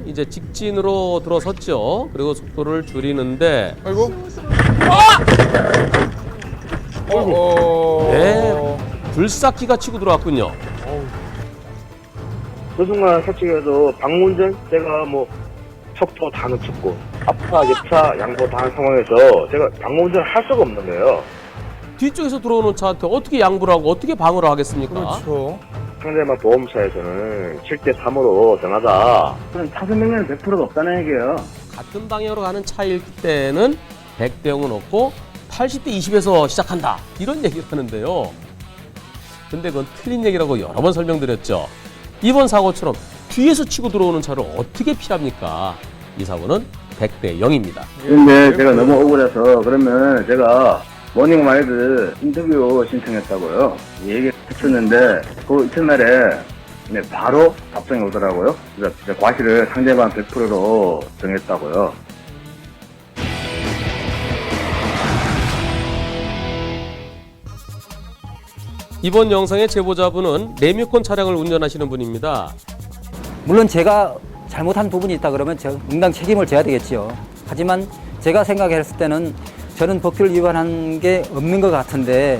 이제 직진으로 들어섰죠. 그리고 속도를 줄이는데 아이고. 네, 불삭기가 치고 들어왔군요. 그 순간 솔직히도 방문전 제가 뭐 척도 다 놓쳤고 앞차, 옆차, 양보 다 한 상황에서 제가 방문전을 할 수가 없는 거예요. 뒤쪽에서 들어오는 차한테 어떻게 양보를 하고 어떻게 방어를 하겠습니까? 그렇죠. 상대방 보험사에서는 7대 3으로 정하자. 그럼 차선 명령은 100%가 없다는 얘기예요. 같은 방향으로 가는 차일 때는 100대 0은 없고 80대 20에서 시작한다. 이런 얘기를 하는데요. 근데 그건 틀린 얘기라고 여러 번 설명드렸죠. 이번 사고처럼 뒤에서 치고 들어오는 차를 어떻게 피합니까? 이 사고는 100대 0입니다. 근데 제가 너무 억울해서 그러면 제가 모닝마이드 인터뷰 신청했다고요. 얘기했었는데 그 이튿날에 바로 답장이 오더라고요. 그래서 진짜 과실을 상대방 100%로 정했다고요. 이번 영상의 제보자분은 레미콘 차량을 운전하시는 분입니다. 물론 제가 잘못한 부분이 있다 그러면 응당 책임을 져야 되겠지요. 하지만 제가 생각했을 때는 저는 법규를 위반한 게 없는 것 같은데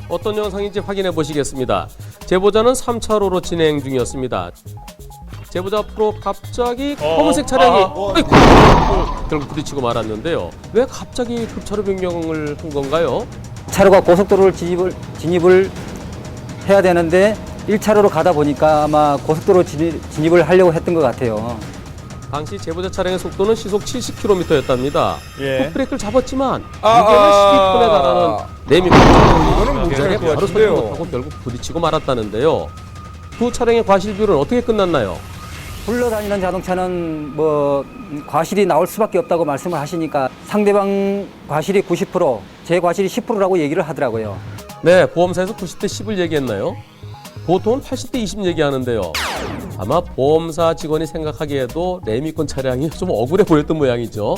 어떤 영상인지 확인해 보시겠습니다. 제보자는 3차로로 진행 중이었습니다. 제보자 앞으로 갑자기 검은색 차량이 아이고, 결국 부딪히고 말았는데요. 왜 갑자기 급차로 변경을 한 건가요? 차로가 고속도로를 진입을 해야 되는데 1차로로 가다 보니까 아마 고속도로 진입을 하려고 했던 것 같아요. 당시 제보자 차량의 속도는 시속 70km였답니다. 예. 풋브레이크를 잡았지만 무게는 12톤에 달하는 레미콘 이거는 문제가 차량이 될것 바로 서지 같은데요. 못하고 결국 부딪히고 말았다는데요. 두 차량의 과실비율은 어떻게 끝났나요? 굴러다니는 자동차는 뭐 과실이 나올 수밖에 없다고 말씀을 하시니까 상대방 과실이 90%, 제 과실이 10%라고 얘기를 하더라고요. 네, 보험사에서 90대 10을 얘기했나요? 보통은 80대 20 얘기하는데요. 아마 보험사 직원이 생각하기에도 레미콘 차량이 좀 억울해 보였던 모양이죠.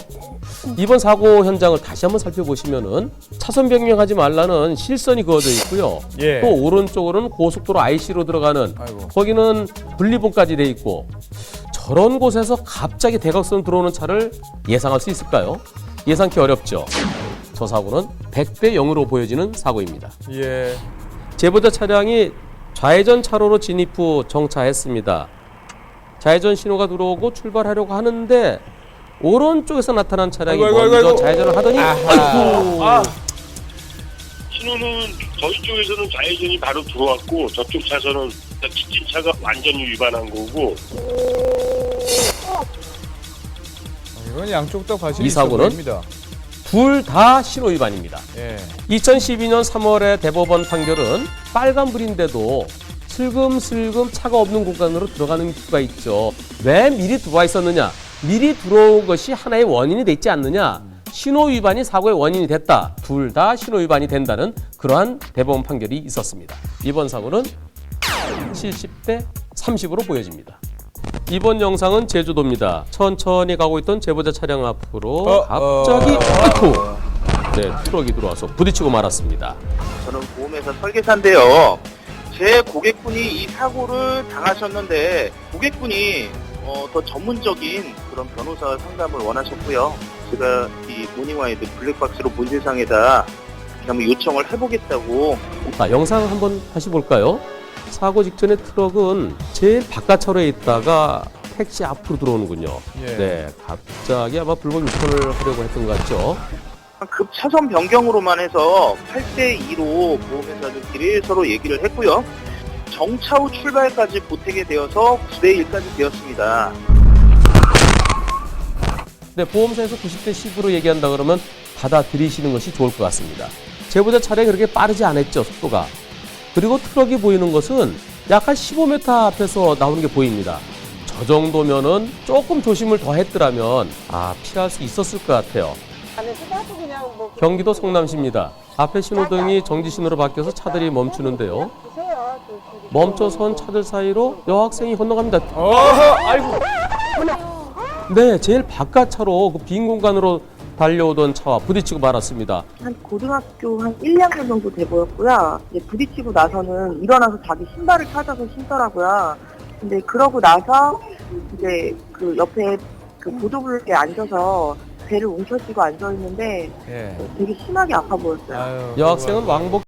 이번 사고 현장을 다시 한번 살펴보시면은 차선 변경하지 말라는 실선이 그어져 있고요. 예. 또 오른쪽으로는 고속도로 IC로 들어가는 아이고. 거기는 분리봉까지 돼 있고 저런 곳에서 갑자기 대각선 들어오는 차를 예상할 수 있을까요? 예상치 어렵죠. 저 사고는 100대 0으로 보여지는 사고입니다. 예. 제보자 차량이 좌회전 차로로 진입 후 정차했습니다. 좌회전 신호가 들어오고 출발하려고 하는데 오른쪽에서 나타난 차량이 먼저 좌회전을 하더니 아이고. 신호는 저희 쪽에서는 좌회전이 바로 들어왔고 저쪽 차선은 직진차가 완전히 위반한 거고. 이건 양쪽 다 과실이 이 있어 사고는 보입니다. 둘 다 신호 위반입니다. 예. 2012년 3월에 대법원 판결은 빨간불인데도 슬금슬금 차가 없는 공간으로 들어가는 수가 있죠. 왜 미리 들어와 있었느냐? 미리 들어온 것이 하나의 원인이 되지 않느냐? 신호 위반이 사고의 원인이 됐다. 둘 다 신호 위반이 된다는 그러한 대법원 판결이 있었습니다. 이번 사고는 70대 30으로 보여집니다. 이번 영상은 제주도입니다. 천천히 가고 있던 제보자 차량 앞으로 갑자기 아이쿠! 네, 트럭이 들어와서 부딪히고 말았습니다. 저는 보험회사 설계사인데요. 제 고객분이 이 사고를 당하셨는데 고객분이 더 전문적인 그런 변호사 상담을 원하셨고요. 제가 이 모닝와이드 블랙박스로 본 세상에다 한번 요청을 해보겠다고. 자, 영상 한번 다시 볼까요? 사고 직전에 트럭은 제일 바깥차로에 있다가 택시 앞으로 들어오는군요. 예. 네, 갑자기 아마 불법 유턴을 하려고 했던 것 같죠. 급 차선 변경으로만 해서 8대2로 보험회사들끼리 서로 얘기를 했고요. 정차 후 출발까지 보태게 되어서 9대1까지 되었습니다. 네, 보험사에서 90대 10으로 얘기한다 그러면 받아들이시는 것이 좋을 것 같습니다. 제보자 차량이 그렇게 빠르지 않았죠, 속도가. 그리고 트럭이 보이는 것은 약 한 15m 앞에서 나오는 게 보입니다. 저 정도면은 조금 조심을 더 했더라면 피할 수 있었을 것 같아요. 경기도 성남시입니다. 앞에 신호등이 정지 신호로 바뀌어서 차들이 멈추는데요. 멈춰선 차들 사이로 여학생이 건너갑니다. 아이고. 네, 제일 바깥 차로 그 빈 공간으로 달려오던 차와 부딪히고 말았습니다. 한 고등학교 한 1, 2학년 정도 돼 보였고요. 이제 부딪히고 나서는 일어나서 자기 신발을 찾아서 신더라고요. 근데 그러고 나서 이제 그 옆에 그 보도블록에 앉아서 배를 움켜쥐고 앉아 있는데 예. 되게 심하게 아파 보였어요. 아유, 여학생은 왕복